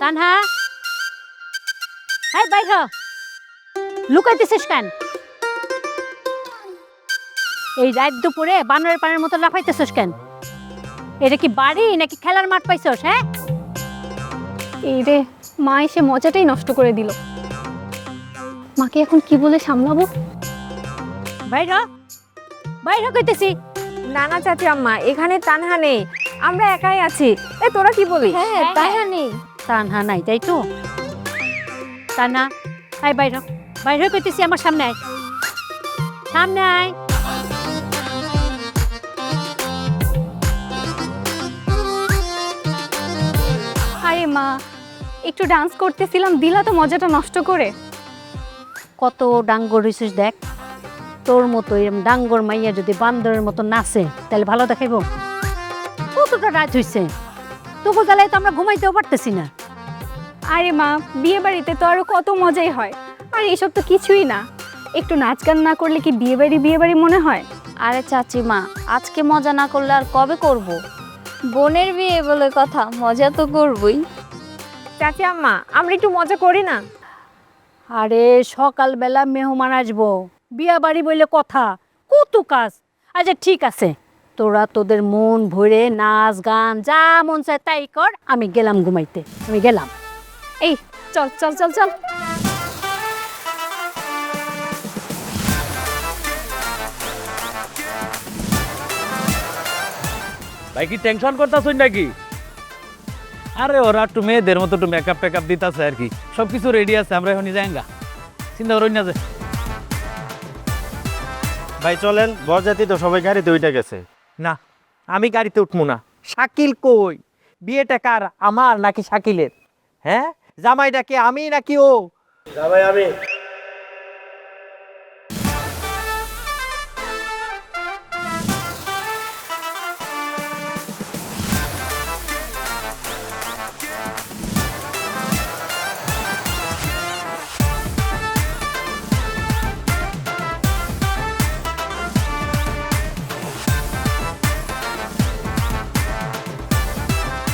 তানহা, এই বাইর হ। লুকাইতেছিস কেন? এই রাত দুপুরে বানরের পানের মতো লাফাইতেছিস কেন? এটা কি বাড়ি নাকি খেলার মাঠ পাইছস? হ্যাঁ, এই রে, মা এসে মজাটাই নষ্ট করে দিল। মাকে এখন কি বলে সামলাবো? বাইর হ, বাইর হ কইতেছি। না না চাচি আম্মা, এখানে তানহা নেই, আমরা একাই আছি। তোরা কি বলিস? হ্যাঁ, তানহা নেই। তানহা নাই তাই তো? তানহা, আয় বাইর হ, বাইর হ কইতেছি, আমার সামনে আয়, সামনে আয়। আরে মা, একটু ডান্স করতেছিলাম, দিলা তো মজাটা নষ্ট করে। কত ডাঙ্গর হইছিস দেখ। তোর মতো এরম ডাঙ্গর মাইয়া যদি বান্দরের মতো নাচে তাহলে ভালো দেখাইব? কতটা রাত হইছে, তবু জ্বালায় তো আমরা ঘুমাইতেও পারতেছি না। আরে মা, বিয়ে বাড়িতে তো আরো কত মজাই হয়, আর এসব তো কিছুই না। একটু নাচ গান না করলে কি বিয়ে বাড়ি মনে হয়? আরে চাচিমা, আজকে মজা না করলে আর কবে করব? বোনের বিয়ে বলে কথা, মজা তো করবই। চাচি আম্মা, আমরা একটু মজা করি না? আরে সকালবেলা মেহমান আসবো, বিয়া বাড়ি বইলে কথা, কত কাজ। আচ্ছা ঠিক আছে, তোরা তোদের মন ভরে নাচ গান যা মন চায় তাই কর, আমি গেলাম ঘুমাইতে, আমি গেলাম। এই চল চল চল চল। ভাই কি টেনশন করতেছুন নাকি? আরে ওরা একটু মেয়েদের মতো একটু মেকআপ টেকআপ দিতেছে আর কি, সব কিছু রেডি আছে, আমরা এখনই যাইঙ্গা, চিন্তা করুন না যে। ভাই চলেন, বরযাত্রী তো সবাই গাড়িতে উঠে গেছে। না, আমি গাড়িতে উঠবো না। শাকিল কই? বিয়েটা কার, আমার নাকি শাকিলের? হ্যাঁ, জামাইটা কি আমি নাকি ও? জামাই আমি।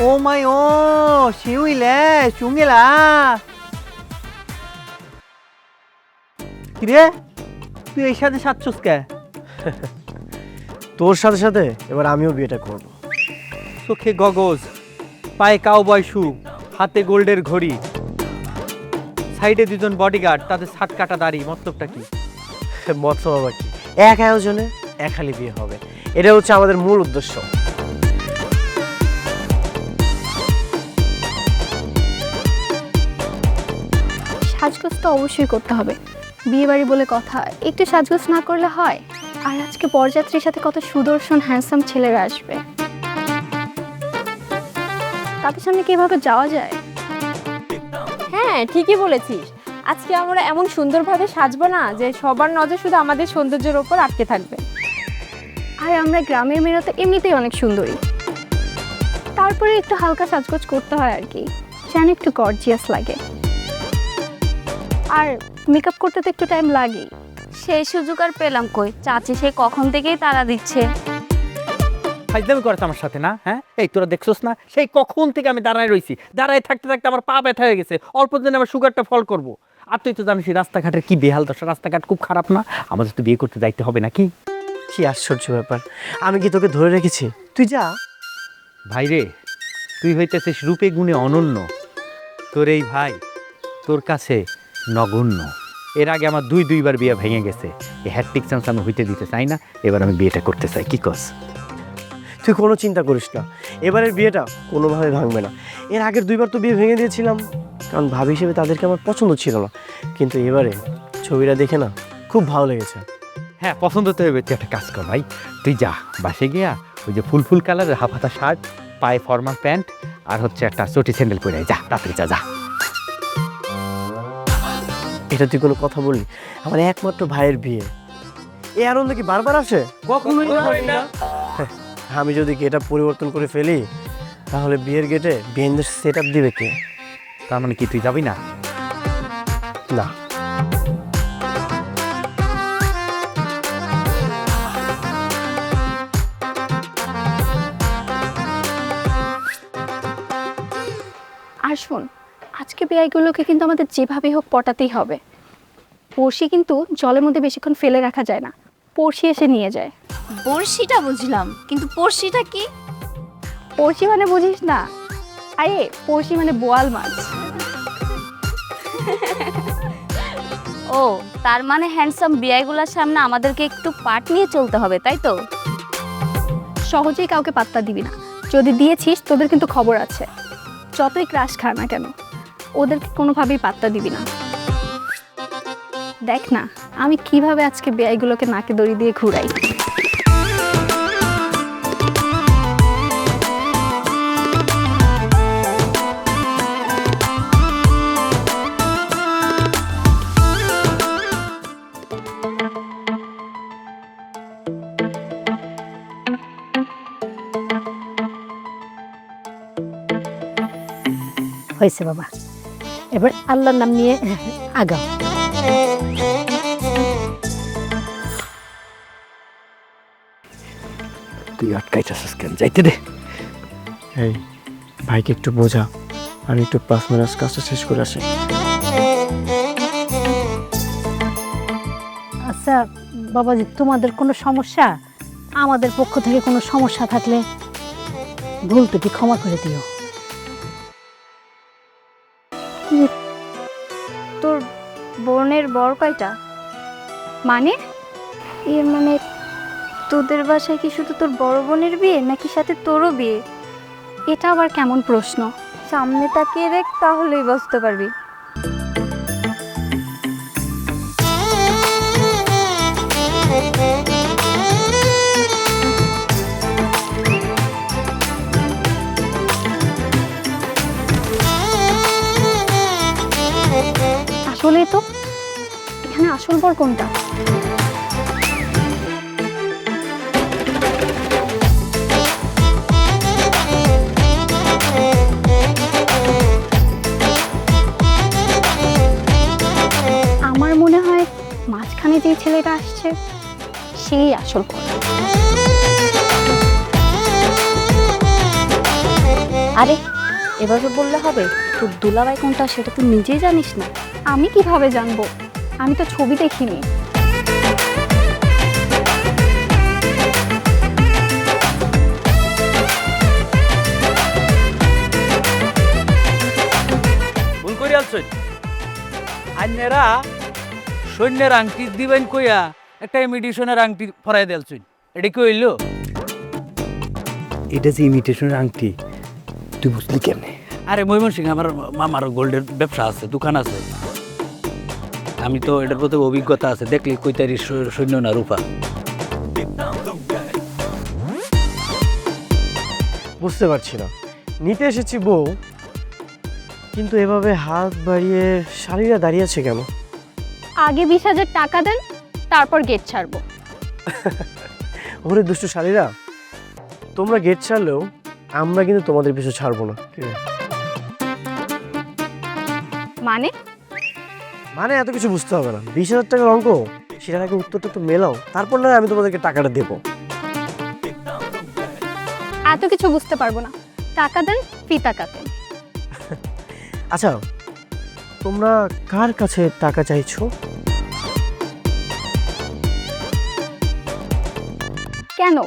ও মাই ও, শিউইলে চুঙ্গেলা। কিরে, তুই এই সাথে সাজছস কে? তোর সাথে সাথে এবার আমিও বিয়েটা করব। চোখে গগজ, পায়ে কাউবয় শু, হাতে গোল্ডের ঘড়ি, সাইডে দুজন বডিগার্ড, তাদের ছাট কাটা দাড়ি, মতলবটা কি? মৎস্য বাবা কি, এক আয়োজনে এক হালি বিয়ে হবে, এটা হচ্ছে আমাদের মূল উদ্দেশ্য। সাজগোজ তো অবশ্যই করতে হবে, বিয়ে বাড়ি বলে কথা, একটু সাজগোজ না করলে হয়? আর আজকে বরযাত্রীর সাথে কত সুদর্শন হ্যান্ডসাম ছেলেরা আসবে, তাদের সামনে কিভাবে যাওয়া যায়? হ্যাঁ ঠিকই বলেছিস, আজকে আমরা এমন সুন্দরভাবে সাজবো না যে সবার নজর শুধু আমাদের সৌন্দর্যের ওপর আটকে থাকবে। আর আমরা গ্রামের মেয়েরা তো এমনিতেই অনেক সুন্দরী, তারপরে একটু হালকা সাজগোজ করতে হয় আর কি, যেন একটু গর্জিয়াস লাগে। আর মেকআপ করতে তো একটু টাইম লাগেই। সেই সুযোগ আর পেলাম কই? চাচি সেই কখন থেকেই তাড়া দিচ্ছে। ফাইজলামি করছ আমার সাথে না? হ্যাঁ, এই তোরা দেখছস না, সেই কখন থেকে আমি দাঁড়ায় রইছি, দাঁড়ায় থাকতে থাকতে আমার পা ব্যথা হয়ে গেছে, অল্প দিনে আমার সুগারটা ফল করবো। আর তুই তো জানিস রাস্তাঘাটের কি বেহাল দশা, রাস্তাঘাট খুব খারাপ না? আমাদের তো বিয়ে করতে যাইতে হবে নাকি? কি আশ্চর্য ব্যাপার, আমি কি তোকে ধরে রেখেছি? তুই যা। ভাই রে, তুই হইতেছিস রূপে গুণে অনন্য, তোর এই ভাই তোর কাছে নগণ্য। এর আগে আমার দুইবার বিয়ে ভেঙে গেছে, এই হ্যাট্রিক চান্স আমি হইতে দিতে চাই না, এবার আমি বিয়েটা করতে চাই। কি কস? তুই কোনো চিন্তা করিস না, এবারের বিয়েটা কোনোভাবে ভাঙবে না। এর আগের দুইবার তো বিয়ে ভেঙে দিয়েছিলাম, কারণ ভাবি হিসেবে তাদেরকে আমার পছন্দ ছিল না, কিন্তু এবারে ছবিটা দেখে না খুব ভালো লেগেছে। হ্যাঁ, পছন্দ তো হবে। তুই একটা কাজ কর ভাই, তুই যা বাসে গিয়া ওই যে ফুল ফুল কালারের হাফ হাতা শার্ট, পায়ে ফর্মাল প্যান্ট আর হচ্ছে একটা চটি স্যান্ডেল পরে আয়, যা তাড়াতাড়ি যা যা। এটা তুই কোনো কথা বললি? আমার একমাত্র ভাইয়ের বিয়ে, এই আনন্দ কি বারবার আসে? কখনোই না। আমি যদি গেট পরিবর্তন করে ফেলি, তাহলে বিয়ের গেটে বিয়ের সেট আপ দিবে কে? তার মানে কি তুই যাবি না? না। আর শোন, আজকে বেআইগুলোকে কিন্তু আমাদের যেভাবে হোক পটাতেই হবে। পড়শি কিন্তু জলের মধ্যে বেশিক্ষণ ফেলে রাখা যায় না, পড়শি এসে নিয়ে যায়। বড়শিটা বুঝলাম, কিন্তু পড়শিটা কি? পড়শি মানে বুঝিস না? আরে পড়শি মানে বোয়াল মাছ। ও, তার মানে হ্যান্ডসাম বিআইগুলোর সামনে আমাদেরকে একটু পাট নিয়ে চলতে হবে, তাই তো? সহজেই কাউকে পাত্তা দিবি না, যদি দিয়েছিস তোদের কিন্তু খবর আছে। যতই ক্রাশ খা না কেন, ওদেরকে কোনোভাবেই পাত্তা দিবি না। দেখ না আমি কিভাবে আজকে বেআইগুলোকে নাকে দড়ি দিয়ে ঘুরাই। হয়েছে বাবা, এবার আল্লাহর নাম নিয়ে আগাও। তুই আটকাইতেছিস কেন? যাইতে দে। এই ভাইকে একটু বোঝা, আমি একটু পার্সোনাল কাজটা শেষ করে আসি। আচ্ছা বাবাজি, তোমাদের কোনো সমস্যা, আমাদের পক্ষ থেকে কোনো সমস্যা থাকলে ভুল ত্রুটি ক্ষমা করে দিও। তোর বোনের বর কয়টা? মানে এর মানে তোদের বাসায় কি শুধু তোর বড় বোনের বিয়ে, নাকি সাথে তোরও বিয়ে? এটা আবার কেমন প্রশ্ন? সামনে তাকিয়ে দেখ, তাহলেই বুঝতে পারবি। আসলে তো এখানে আসল বর কোনটা? আমার মনে হয় মাঝখানে যে ছেলেটা আসছে সেই আসল বর। আরে এভাবে বললে হবে? তোর দুলাভাই কোনটা সেটা তুই নিজেই জানিস না। আমি কিভাবে জানবো? আমি তো ছবি দেখিনি। ভুল করে আলছই। আন্যেরা সৈন্যের আংটি দিবেন কইয়া একটা ইমিটেশনের আংটি ফরাই দেলছই। এটা কি হইল? এটা যে ইমিটেশনের আংটি, তুই বুঝলি কেমনে? আরে ময়মনসিংহ আমার মামার গোল্ডের ব্যবসা আছে, দোকান আছে। আমি তো এটার প্রতি অভিজ্ঞতা আছে, দেখলি কইতারি সৈন্য না রূপা। বুঝতে পারছি না, নিতে এসেছি বউ, কিন্তু এভাবে হাত বাড়িয়ে শাড়িরা দাঁড়িয়ে আছে কেন? আগে 20,000 টাকা দেন, তারপর গেট ছাড়বো। ওরে দুষ্টু শাড়িরা, তোমরা গেট ছাড়লেও আমরা কিন্তু তোমাদের পিছু ছাড়বো না। মানে মানে এত কিছু বুঝতে হবে না, 20,000 টাকার অঙ্ক, সেটার আগে উত্তরটা তো মেলাও, তারপর না আমি তোমাদেরকে টাকাটা দেবো। এত কিছু বুঝতে পারবো না, টাকা দেন, ফিতা কাটেন। আচ্ছা, তোমরা কার কাছে টাকা চাইছো? কেন?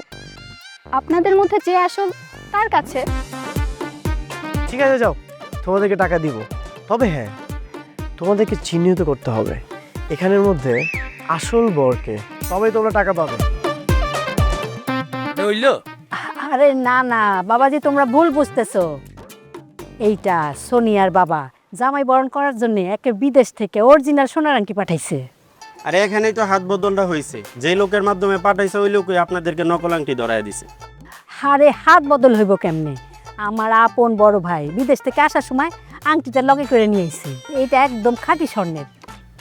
আপনাদের মধ্যে যে আসল তার কাছে। ঠিক আছে যাও, তোমাদেরকে টাকা দিব, তবে হ্যাঁ তোমাদেরকে চিহ্নিত করতে হবে এখানের মধ্যে আসল বরকে, তবেই তোমরা টাকা পাবে। হইল? আরে না না বাবাজি, তোমরা ভুল বুঝতেছো। এইটা সোনিয়ার বাবা জামাই বরণ করার জন্য একে বিদেশ থেকে অরিজিনাল সোনার আংটি পাঠাইছে। আরে এখানেই তো হাত বদলটা হয়েছে, যে লোকের মাধ্যমে পাঠাইছে ওই লোকই আপনাদেরকে নকল আংটি ধরায় দিছে। আরে হাত বদল হইব কেমনে? আমার আপন বড় ভাই বিদেশ থেকে আসার সময় আংটিটা লগে করে নিয়ে আইছে, এইটা একদম খাঁটি স্বর্ণের।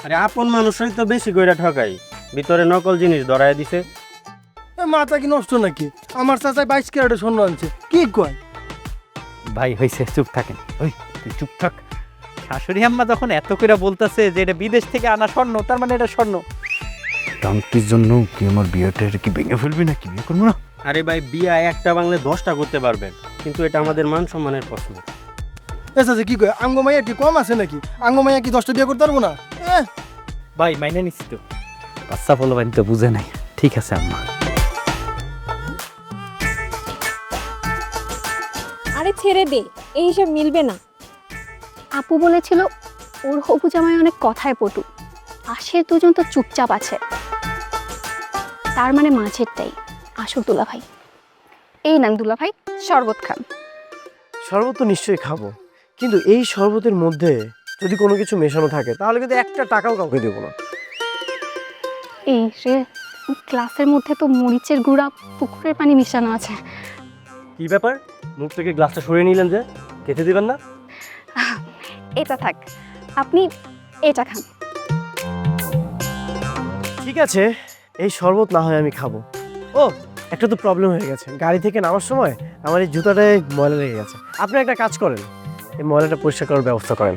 আরে আপন মানুষই তো বেশি কইরা ঠকাই, ভিতরে নকল জিনিস ধরায় দিছে। মাথা কি নষ্ট নাকি? আমার চাচাই 22 ক্যারেটের স্বর্ণ আনছে, কি কয়? ভাই হয়েছে, চুপ থাকেন। ওই তুই চুপ থাক। শাশুড়ি আম্মা যখন এত করে বলতেছে যে এটা বিদেশ থেকে আনা স্বর্ণ, তার মানে এটা স্বর্ণ। আংটির জন্য কি আমার বিয়েটা কি ভেঙে ফেলবি নাকি? বিয়ে করবো না। আরে ভাই, বিয়া একটা বাংলা 10টা করতে পারবেন, কিন্তু এটা আমাদের মান সম্মানের প্রশ্ন। এসা যে কি কয় আঙ্গ মাইয়া কি কম আছে নাকি? আঙ্গ মাইয়া কি 10টা বিয়ে করতে পারবো না? ভাই মাইনে নিচ্ছি তো, বাচ্চা বলো বাইন তো বুঝে নাই। ঠিক আছে আম্মা। আরে ছেড়ে দে, এই হিসাব মিলবে না। আপু বলেছিল ওর হবু জামাই অনেক কথায় পটু, পাশের দুজন তো চুপচাপ আছে। তার মানে মাঝেরটাই আসল দুলাভাই। এই নেন দুলাভাই, শরবত খান। শরবত তো নিশ্চয়ই খাবো, কিন্তু এই শরবতের মধ্যে যদি কোনো কিছু মেশানো থাকে তাহলে কিন্তু একটা টাকাও কাউকে দেবো না। এই রে, গ্লাসের মধ্যে তো মরিচের গুঁড়া, পুকুরের পানি মিশানো আছে। কি ব্যাপার, মুখ থেকে গ্লাসটা সরিয়ে নিলেন যে? খেতে দিবেন না? এটা থাক, আপনি এটা খান। ঠিক আছে, এই শরবত না হয় আমি খাবো। ও, একটা তো প্রবলেম হয়ে গেছে, গাড়ি থেকে নামার সময় আমার এই জুতাটায় ময়লা লেগে গেছে। আপনি একটা কাজ করেন, এই ময়লাটা পরিষ্কার করার ব্যবস্থা করেন।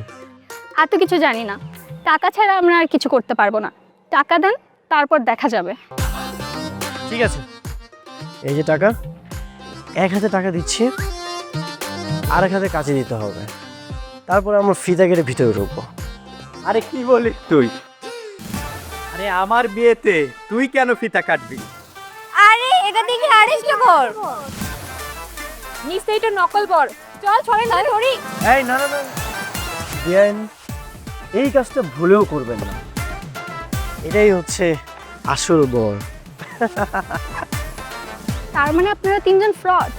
আর তো কিছু জানি না, টাকা ছাড়া আমরা আর কিছু করতে পারবো না। টাকা দেন, তারপর দেখা যাবে। ঠিক আছে, এই যে টাকা, এক হাতে টাকা দিচ্ছি, আর এক হাতে কাছে দিতে হবে। তারপরে আমরা ফিতা কেটে ভিতরে ঢুকবো। আরে কি বলিস তুই? আরে আমার বিয়েতে তুই কেন ফিতা কাটবি? আরে এটা দেখে আরিস লগর। নিশ্চয়ই এটা নকল বর। চল ছড়ে না ধরি। এই না না না, বেআইন, এই কাজটা ভুলেও করবেন না। এটাই হচ্ছে আসল বর। তার মানে আপনারা তিনজন ফ্রড।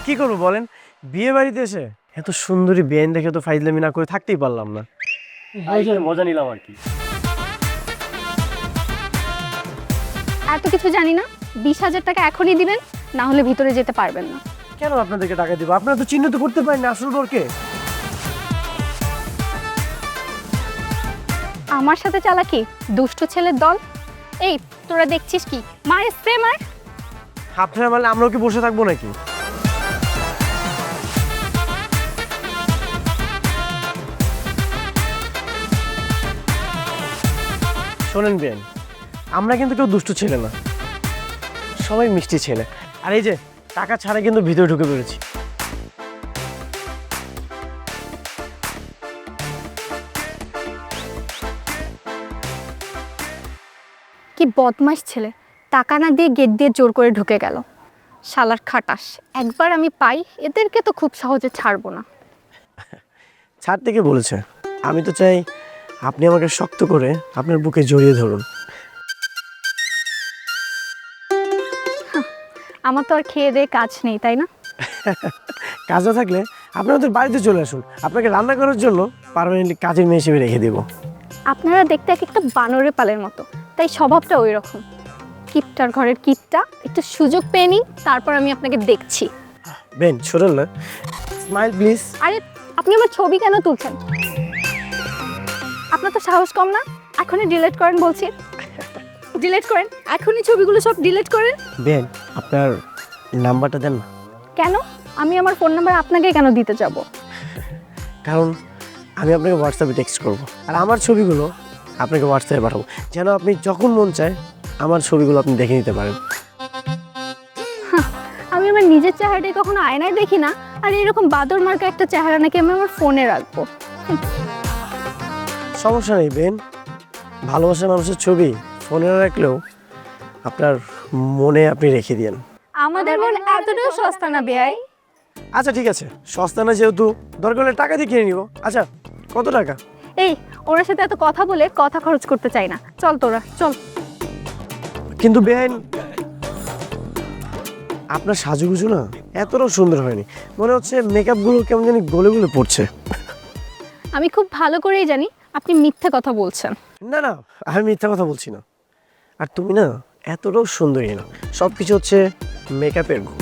কি করবো বলেন, বিয়ে বাড়িতে এসে এত সুন্দরী বেআইন দেখে তো ফাইজলামি না করে থাকতেই পারলাম না। মজা নিলাম আর কি। এত কিছু জানি না, 20,000 টাকা এখনই দিবেন, না হলে ভিতরে যেতে পারবেন না। কেন আপনাদেরকে টাকা দিব? আপনারা তো চিহ্নিত করতে পারেন না আসল বরকে। আমার সাথে চালাকি, দুষ্ট ছেলের দল। এই তোরা দেখছিস কি? মার, স্প্রে মার। আপনারা মানে আমরাও কি বসে থাকবো নাকি? শোনেন বেন, আমরা কিন্তু কেউ দুষ্ট ছেলে না, সবাই মিষ্টি ছেলে। আর এই যে টাকা ছাড়া কিন্তু ভিতরে ঢুকে পড়েছি। কি বদমাশ ছেলে, টাকা না দিয়ে গেট দিয়ে জোর করে ঢুকে গেল। শালার খাটাস, একবার আমি পাই এদেরকে তো খুব সহজে ছাড়বো না। ছাড় থেকে বলেছে, আমি তো চাই আপনি আমাকে শক্ত করে আপনার বুকে জড়িয়ে ধরুন। আমার তো আর খেয়ে দিয়ে কাজ নেই, তাই না? কাজ না থাকলে আপনি আমাদের বাড়িতে চলে আসুন, আপনাকে রান্না করার জন্য পার্মানেন্টলি কাজের মেয়ে হিসেবে রেখে দেব। আপনারা দেখতে এক একটা বানরের পালের মতো, তাই স্বভাবটা ওই রকম। কিপটার ঘরের কিপটা, একটু সুযোগ পেয়ে নিন, তারপর আমি আপনাকে দেখছি। বেন শোনেন না, স্মাইল প্লিজ। আরে আপনি আমার ছবি কেন তুলছেন? আপনার তো সাহস কম না? এখনই ডিলিট করেন বলছি, ডিলিট করেন এখনই, ছবিগুলো সব ডিলিট করেন। বেন আপনার নাম্বারটা দেন না। কেন? আমি আমার ফোন নাম্বার আপনাকে কেন দিতে যাব? কারণ আমি আপনাকে হোয়াটসঅ্যাপে টেক্সট করব, আর আমার ছবিগুলো আপনাকে হোয়াটসঅ্যাপে পাঠাবো, যেন আপনি যখন মন চায় আমার ছবিগুলো আপনি দেখে নিতে পারেন। আমি আমার নিজের চেহারাটাই কখনো আয়নায় দেখি না, আর এরকম বাদর মার্কা একটা চেহারা নাকি আমি আমার ফোনে রাখবো? সমস্যা নেই বেন, ভালোবাসার মানুষের ছবি ফোনে না রাখলেও আপনার মনে আপনি রেখে দিন। আমাদের মন এতটাও সস্তা না বেয়াই। আচ্ছা ঠিক আছে, সস্তা না যেহেতু, দরকার হলে টাকা দিয়ে কিনে নিব। আচ্ছা কত টাকা? এই ওনার সাথে এত কথা বলে কথা খরচ করতে চাই না, চল তোরা চল। কিন্তু বেআইন, আপনার সাজুগুজু না এতটাও সুন্দর হয়নি, মনে হচ্ছে মেকআপগুলো কেমন জানি গলে গলে পড়ছে। আমি খুব ভালো করেই জানি আপনি মিথ্যে কথা বলছেন। না না, আমি মিথ্যা কথা বলছি না। আর তুমি না এতটাও সুন্দরী না, সব কিছু হচ্ছে মেকআপের গুণ।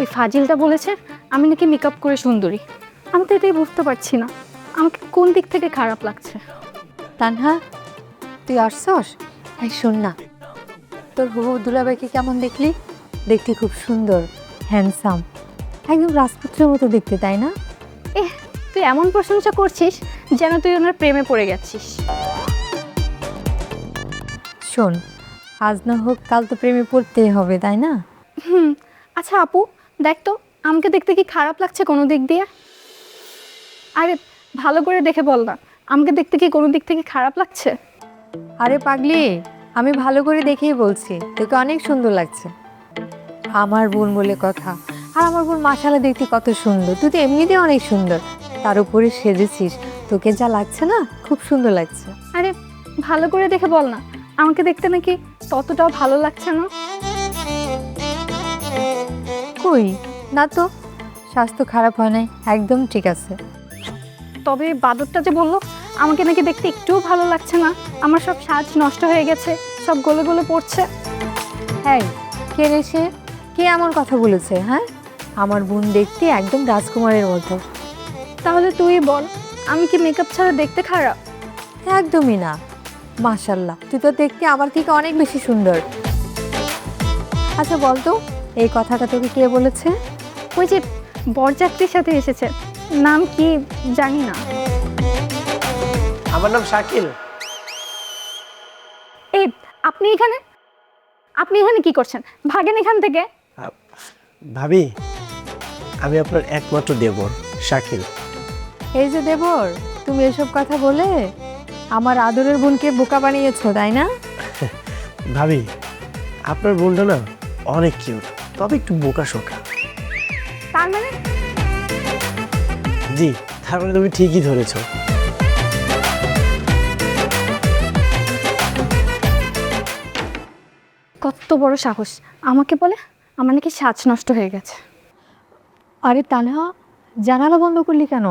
ওই ফাজিলটা বলেছে আমি নাকি মেকআপ করে সুন্দরী। আমি তো এটাই বুঝতে পারছি না, আমাকে কোন দিক থেকে খারাপ লাগছে। তানহা, তুই আসছস? এই শোন না, তোর হবু দুলাভাইকে কেমন দেখলি? দেখতে খুব সুন্দর, হ্যান্ডসাম, একদম রাজপুত্রের মতো দেখতে, তাই না? তুই এমন প্রশংসা করছিস যেন তুই ওনার প্রেমে পড়ে গেছিস। শোন, আজ না হোক কাল তো প্রেমে পড়তেই হবে, তাই না? আচ্ছা আপু, দেখ তো আমাকে দেখতে কি খারাপ লাগছে কোনো দিক দিয়ে? আরে ভালো করে দেখে বল না, আমাকে দেখতে কি কোনো দিক থেকে খারাপ লাগছে? আরে পাগলি, আমি ভালো করে দেখেই বলছি তোকে অনেক সুন্দর লাগছে। আমার বোন বলে কথা, আর আমার বোন মাশাআল্লাহ দেখতে কত সুন্দর, তুই তো এমনিতেই অনেক সুন্দর, তার উপরে সেজেছিস, তোকে যা লাগছে না খুব সুন্দর লাগছে। আরে ভালো করে দেখে বল না, আমাকে দেখতে নাকি ততটাও ভালো লাগছে না? কই না তো, স্বাস্থ্য খারাপ হয় নাই, একদম ঠিক আছে। তবে বাদরটা যে বললো আমাকে নাকি দেখতে একটুও ভালো লাগছে না, আমার সব সাজ নষ্ট হয়ে গেছে, সব গলে গলে পড়ছে। হ্যাঁ, কে রে সে? কে এমন কথা বলেছে? হ্যাঁ, আমার বোন দেখতে একদম রাজকুমারের মতো। তাহলে তুই বল, আমি কি মেকআপ ছাড়া দেখতে খারাপ? একদমই না, মাশাআল্লাহ তুই তো দেখতে আমার থেকে অনেক বেশি সুন্দর। আচ্ছা বল তো, এই কথাটা তোকে কে বলেছে? ওই যে বরযাত্রীর সাথে এসেছে, নাম কি জানি না। আমার নাম শাকিল। এই আপনি এখানে কি করছেন? ভাগেন এখান থেকে। ভাবি, আমি আপনার একমাত্র দেবর শাকিল। এই যে দেবর, তুমি এসব কথা বলে আমার আদরের বোনকে বোকা বানিয়েছো, তাই না? ভাবি, আপনার বোনটা না অনেক কিউট, তবে একটু বোকা শোকা। তার মানে জি, তার মানে তুমি ঠিকই ধরেছো। কত বড় সাহস, আমাকে বলে আমার নাকি সাজ নষ্ট হয়ে গেছে। আরে তানহা, জানালা বন্ধ করলি কেন?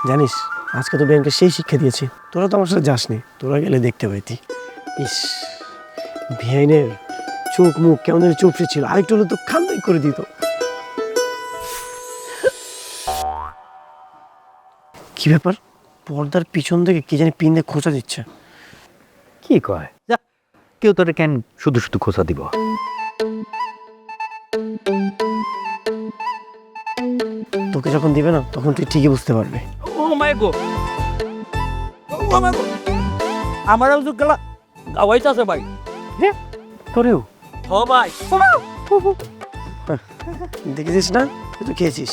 জানিস, আজকে তো ব্যাংকে সেই শিক্ষা দিয়েছি, তোরা তো আমার সাথে যাসনি, তোরা গেলে দেখতে পাইতি। ইস, ভিআইনের চোখ মুখ কেমন যেন চুপসে ছিল, আরেকটু হলে তো খান্দাই করে দিত। কি ব্যাপার, পর্দার পিছন থেকে কি জানি পিন দিয়ে খোঁচা দিচ্ছে। কি কয়? যা, কেউ তোরে কেন শুধু শুধু খোঁচা দিব? তোকে যখন দিবে না তখন তুই ঠিকই বুঝতে পারবে। ও মাই গো, ও মাই গো, আমার যুগ গেলা গাওয়াইতে আছে ভাই। তোরেও ও ভাই, দেখেছিস না, তুই তো খেয়েছিস।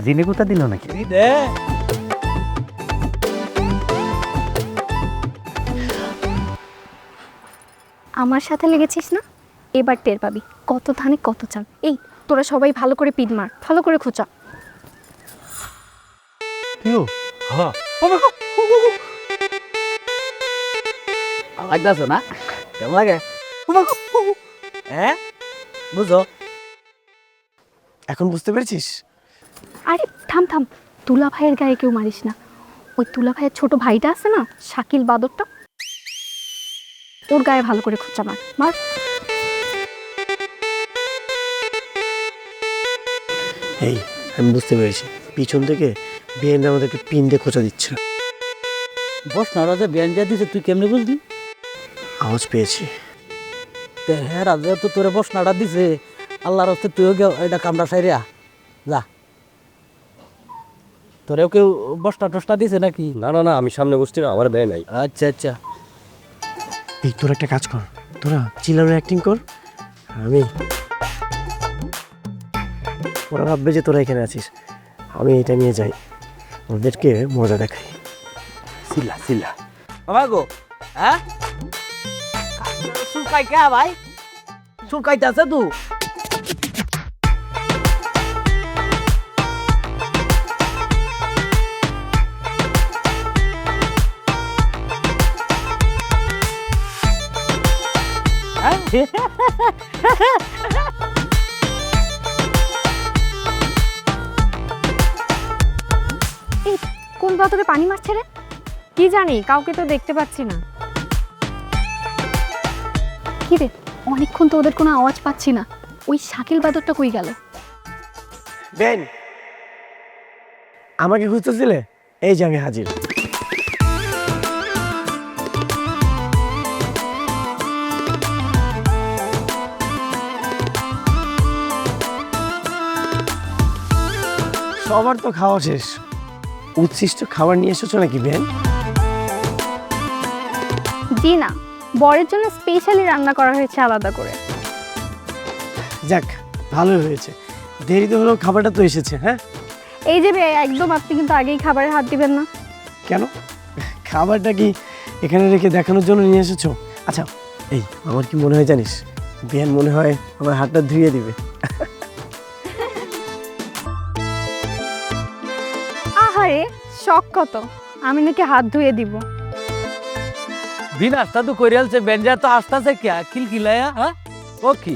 জিনে কোথা দিল নাকি? দে আমার সাথে লেগেছিস না, এবার টের পাবি কত ধানে কত চাল। এই তোরা সবাই ভালো করে পিট মার, ভালো করে খোঁচা। তুইও হ্যাঁ, লাগতেছে না? কেমন লাগে? হ্যাঁ, বুঝো? এখন বুঝতে পেরেছিস? আরে থাম থাম, তুলা ভাইয়ের গায়ে কেউ মারিস না। ওই তুলা ভাইয়ের ছোট ভাইটা আছে না, শাকিল বাদরটা, ওর গায়ে ভালো করে খোঁচা মার মার। এই, আমি বুঝতে পেরেছি, পিছন থেকে বিএনরা আমাদেরকে পিন দিয়ে খোঁচা দিচ্ছে। বস না রাজা ব্যান্ডা দিছে, তুই কেমনে বুঝলি? আওয়াজ পেয়েছি। হ্যাঁ রাজা তো তোরে বস নাড়া দিছে, আল্লাহর হস্তে তুইও গেও এটা কামড়া সাইরিয়া যা। তোরেও কেউ বসটা টসটা দিছে নাকি? না না না, আমি সামনে বসছি না, আমার দেয় নাই। আচ্ছা আচ্ছা, এই তোরা একটা কাজ কর, তোরা চিল্লানোর অ্যাক্টিং কর, আমি ওরা ভাববে যে তোরা এখানে আছিস, আমি এটা নিয়ে যাই, ওদেরকে মজা দেখাই। সিল্লা সিল্লা বাবা গো। হ্যাঁ, চুলকাই কে ভাই? চুলকাইতে আছে তুই? এই কোন বাদরে পানি মারছে রে? কি জানি, কাউকে তো দেখতে পাচ্ছি না। কি রে, অনেকক্ষণ তো ওদের কোনো আওয়াজ পাচ্ছি না, ওই শাকিল বাদরটা কই গেল? বেন, আমাকে খুঁজতেছিলে? এই যে আমি হাজির। সবার তো খাওয়া শেষ, উচ্ছিষ্ট খাবার নিয়ে এসেছো নাকি বেন? জি না, বরের জন্য স্পেশালি রান্না করা হয়েছে আলাদা করে। যাক, ভালোই হয়েছে, দেরিতে হলেও খাবারটা তো এসেছে। হ্যাঁ, এই যে ভাই, একদম আপনি কিন্তু আগেই খাবারে হাত দিবেন না। কেন? খাবারটা কি এখানে রেখে দেখানোর জন্য নিয়ে এসেছো? আচ্ছা, এই আমার কি মনে হয় জানিস, বেন মনে হয় আমার হাতটা ধুয়ে দিবে। আহারে, শখ কত, আমি নাকি হাত ধুয়ে দিব। বিন আস্তা তো কইরালছে বেঞ্জা তো আস্তাছে কে খিলখিলায়া, হ্যাঁ ও কি?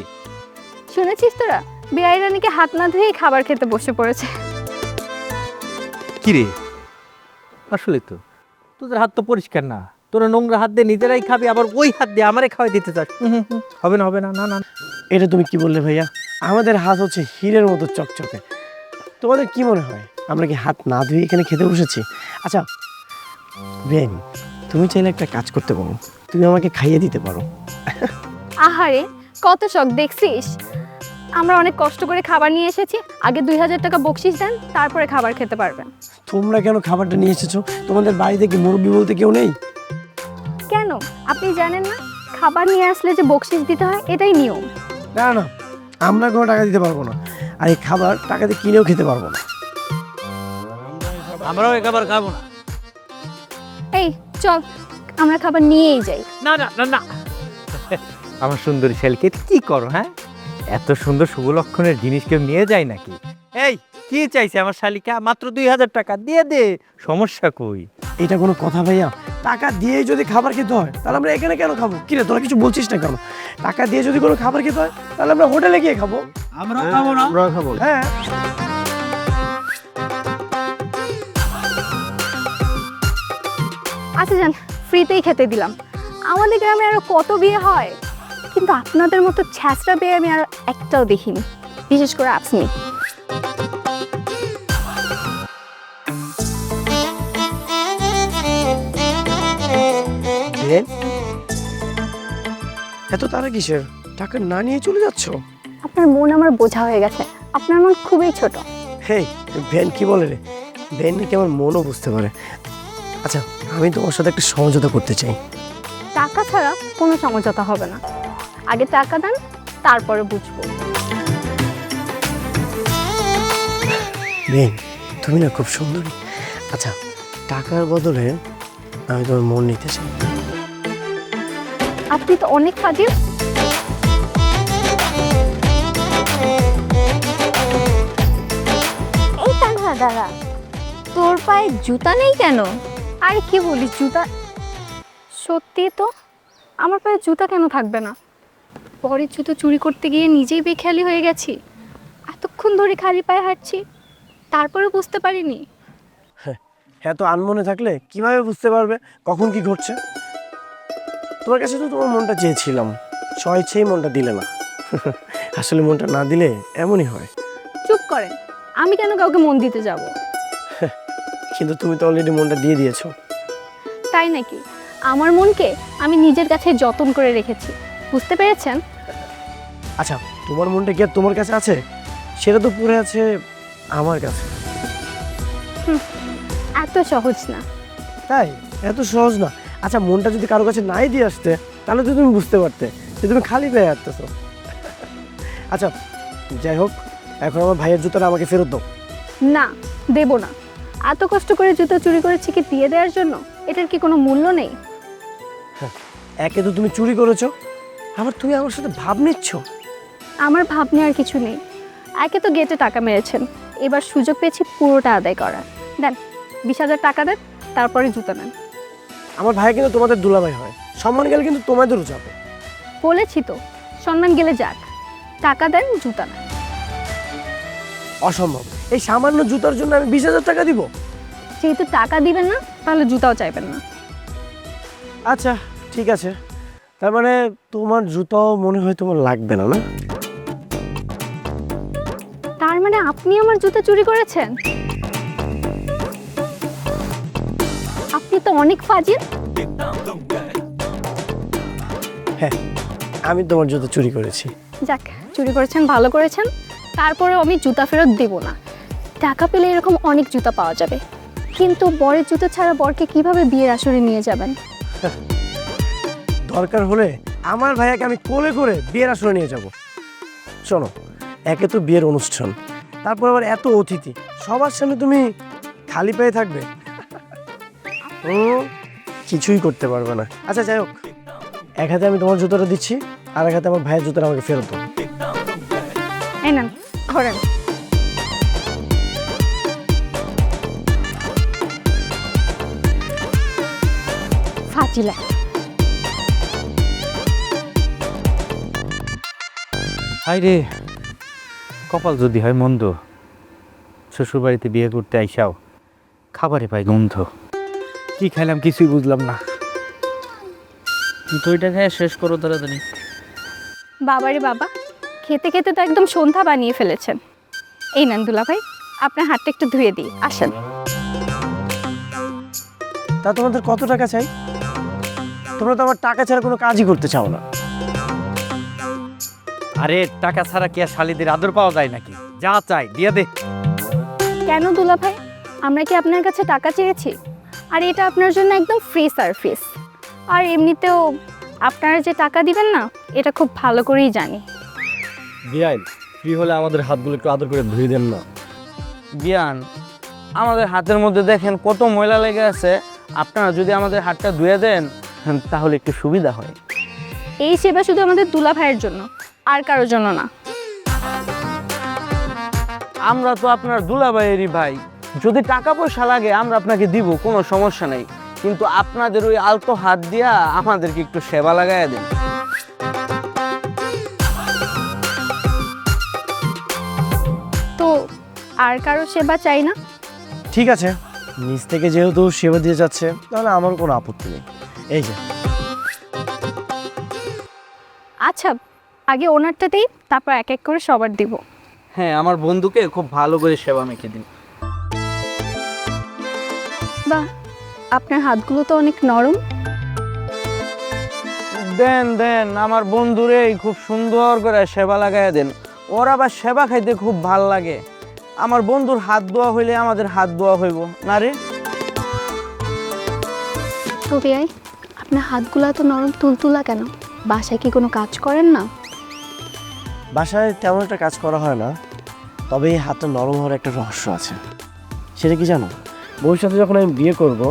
শুনেছিস তোরা, বেআইরা নাকি হাত না ধুয়েই খাবার খেতে বসে পড়েছে। কি রে, আসলে তো তোদের হাত তো পরিষ্কার না, তোরা নোংরা হাত দিয়ে নিজেরাই খাবি, আবার ওই হাত দিয়ে আমারে খাওয়াই দিতে চাস। হবে না, হবে না, না না। এটা তুমি কি বললে ভাইয়া? আমাদের হাত হচ্ছে হীরের মতো চকচকে। তোমাদের কি মনে হয় আমরা কি হাত না ধুয়ে এখানে খেতে বসেছি? আচ্ছা বেন, তুমি চাইলে একটা কাজ করতে পারো, তুমি আমাকে খাইয়ে দিতে পারো। আহারে, কত শখ দেখছিস। আমরা অনেক কষ্ট করে খাবার নিয়ে এসেছি, আগে 2000 টাকা বকশিস দেন, তারপরে খাবার খেতে পারবেন। তোমরা কেন খাবারটা নিয়ে এসেছো? তোমাদের বাড়িতে কি মুরব্বি বলতে কেউ নেই? কেন, আপনি জানেন না খাবার নিয়ে আসলে যে বকশিস দিতে হয়, এটাই নিয়ম। না না, আমরা কোনো টাকা দিতে পারবো না, আর এই খাবার টাকা দিয়ে কিনেও খেতে পারবো না। আমরাও এই খাবার খাবো না। এই চল, আমরা খাবার নিয়েই যাই। না না না না, আমার সুন্দরী ছেলেকে কি করো? হ্যাঁ, এত সুন্দর শুভলক্ষণের জিনিস কেউ নিয়ে যায় নাকি? এই কি চাইছে আমার শালিকা? মাত্র 2000 টাকা দিয়ে দে, সমস্যা কই? এটা কোনো কথা ভাইয়া? টাকা দিয়েই যদি খাবার খেতে হয় তাহলে আমরা এখানে কেন খাবো? কিরে তোরা কিছু বলছিস না কেন? টাকা দিয়ে যদি কোনো খাবার খেতে হয় তাহলে আমরা হোটেলে গিয়ে খাবো। আমরা খাবো না। আমরা খাবো। হ্যাঁ, আচ্ছা যান, ফ্রিতেই খেতে দিলাম। আমাদের গ্রামে আরো কত বিয়ে হয়, কিন্তু আপনাদের মতো ছ্যাঁচড়া বিয়ে আমি আর একটাও দেখিনি, বিশেষ করে আপনি। বেন, এত তারা কিসের? টাকা না নিয়ে চলে যাচ্ছ? আপনার মন আমার বোঝা হয়ে গেছে, আপনার মন খুবই ছোট। হেই, বেন কি বলে রে? বেন নাকি আমার মনও বুঝতে পারে। আচ্ছা, আমি তোমার সাথে একটা সমঝোতা করতে চাই। টাকা ছাড়া কোনো সমঝোতা হবে না, আগে টাকা দেন, তারপরে বুঝবো। বেন, তুমি না খুব সুন্দরী। আচ্ছা, টাকার বদলে আমি তোমার মন নিতে চাই। আপনি তো অনেক ফাজিল। এই তানহা দাঁড়া, তোর পায়ে জুতা নেই কেন? আরে কি বলিস, জুতা? সত্যি তো, আমার পায়ে জুতা কেন থাকবে না? পরের জুতো চুরি করতে গিয়ে নিজেই বেখেয়ালি হয়ে গেছি। এতক্ষণ ধরে খালি পায়ে হাঁটছি, তারপরে বুঝতে পারিনি। হ্যাঁ, তো আনমনে থাকলে কিভাবে বুঝতে পারবে কখন কি ঘটছে? তোমার কাছে তো তোমার মনটা চেয়েছিলাম, স্বেচ্ছাই মনটা দিলে না। আসলে মনটা না দিলে এমনই হয়। চুপ করেন, আমি কেন কাউকে মন দিতে যাব? কিন্তু তুমি তো অলরেডি মনটা দিয়ে দিয়েছো। তাই নাকি? আমার মনকে আমি নিজের কাছে যতন করে রেখেছি, বুঝতে পেরেছেন? আচ্ছা, তোমার মনটা কি আর তোমার কাছে আছে? সেটা তো পড়ে আছে আমার কাছে। এত সহজ না। তাই এত সহজ না? আচ্ছা, মনটা যদি কারো কাছে নাই দিয়ে আসতে তাহলে তো তুমি বুঝতে পারতে যে তুমি খালি পেয়ে আসতেছো। আচ্ছা, যাই হোক, এখন আমার ভাইয়ের জুতোটা আমাকে ফেরত দাও। না, দেব না। এত কষ্ট করে জুতো চুরি করেছি কি দিয়ে দেওয়ার জন্য? এটার কি কোনো মূল্য নেই? একে তো তুমি চুরি করেছো, আবার তুমি আমার সাথে ভাব নিচ্ছ। আমার ভাব নেওয়ার কিছু নেই। একে তো গেটে টাকা মেরেছেন, এবার সুযোগ পেয়েছি পুরোটা আদায় করার। দেন 20,000 টাকা দেন, তারপরে জুতো নেন। আমার ভাই কিন্তু তোমাদের দুলাভাই হয়, সম্মান গেলে কিন্তু তোমাদেরও যাবে। বলেছি তো, সম্মান গেলে যাক, টাকা দেন, জুতা নেন। অসম্ভব, এই সামান্য জুতার জন্য আমি 20,000 টাকা দিব? যেহেতু টাকা দিবেন না, তাহলে জুতাও চাইবেন না। আচ্ছা ঠিক আছে, তার মানে তোমার জুতাও মনে হয় তোমার লাগবে না, না? তার মানে আপনি আমার জুতা চুরি করেছেন? আপনি তো অনেক ফাজিল। হ্যাঁ, আমি তোমার জুতো চুরি করেছি। যাক, চুরি করেছেন, ভালো করেছেন। তারপরেও আমি জুতা ফেরত দেব না। টাকা পেলে এরকম অনেক জুতা পাওয়া যাবে, কিন্তু বরের জুতো ছাড়া বরকে কিভাবে বিয়ের আসরে নিয়ে যাবেন? দরকার হলে আমার ভাইয়াকে আমি কোলে করে বিয়ের আসরে নিয়ে যাব। শোনো, একে তো বিয়ের অনুষ্ঠান, তারপর আবার এত অতিথি, সবার সামনে তুমি খালি পায়ে থাকবে, কিছুই করতে পারবে না। আচ্ছা যাই হোক, এক হাতে আমি তোমার জুতোটা দিচ্ছি, আর এক হাতে আমার ভাইয়ের জুতোটা আমাকে ফেরত দাও। এই নেন, ধরেন। ফাজিলা। হাই রে, কপাল যদি হয় মন্দ, শ্বশুরবাড়িতে বিয়ে করতে আইসাও খাবারে পাই গন্ধ। কি খাইলাম কিছুই বুঝলাম না। তুইটা খেয়ে শেষ করো তাড়াতাড়ি। বাবারে বাবা, খেতে খেতে তো একদম সন্ধ্যা বানিয়ে ফেলেছেন। এই নেন দুলা ভাই, আপনার হাতটা একটু ধুয়ে দিই, আসেন। তা তোমাদের কত টাকা চাই? তোমরা তো আমার টাকা ছাড়া কোনো কাজই করতে চাও না। আরে টাকা ছাড়া কি আর শালিদের আদর পাওয়া যায় নাকি? যা চাই দিয়ে দে। কেন দুলা ভাই, আমরা কি আপনার কাছে টাকা চেয়েছি? আর এটা আপনার জন্য একদম ফ্রি সার্ভিস। আর এমনিতেও আপনারা যে টাকা দিবেন না, এটা খুব ভালো করেই জানি। বিয়াইন, ফ্রি হলে আমাদের হাতগুলো একটু আদর করে ধুয়ে দেন না। বিয়ান, আমাদের হাতের মধ্যে দেখেন কত ময়লা লেগে আছে, আপনারা যদি আমাদের হাতটা ধুয়ে দেন তাহলে একটু সুবিধা হয়। এই সেবা শুধু আমাদের দুলা ভাইয়ের জন্য, আর কারোর জন্য না। আমরা তো আপনার দুলাভাইয়েরই ভাই, যদি টাকা পয়সা লাগে আমরা আপনাকে দিব, কোনো সমস্যা নেই, কিন্তু আপনাদের ওই আলতো হাত দিয়া আমাদেরকে একটু সেবা লাগাইয়া দেন। তো আর কারো সেবা চাই না? ঠিক আছে, নিজ থেকে যেহেতু সেবা দিয়ে যাচ্ছে, তাহলে আমার কোনো আপত্তি নেই। এই যে। আচ্ছা, আগে ওনারটা দিই, তারপর এক এক করে সবার দিব। হ্যাঁ, আমার বন্ধুকে খুব ভালো করে সেবা মেখে দিন। বাহ, আপনার হাতগুলো তো অনেক নরম। দেন দেন, আমার বন্ধুরে খুব সুন্দর করে সেবা লাগাইয়া দেন। ওর আবার সেবা খাইতে খুব ভাল লাগে। আমার বন্ধুর হাত ধোয়া হইলে আমাদের হাত ধোয়া হইব না রে। তো ভাই, আপনার হাতগুলো তো নরম তুলতুলা কেন? বাসায় কি কোনো কাজ করেন না? বাসায় তেমন একটা কাজ করা হয় না, তবে এই হাতটা নরম হওয়ার একটা রহস্য আছে। সেটা কি জানো? ভবিষ্যতে যখন আমি বিয়ে করব,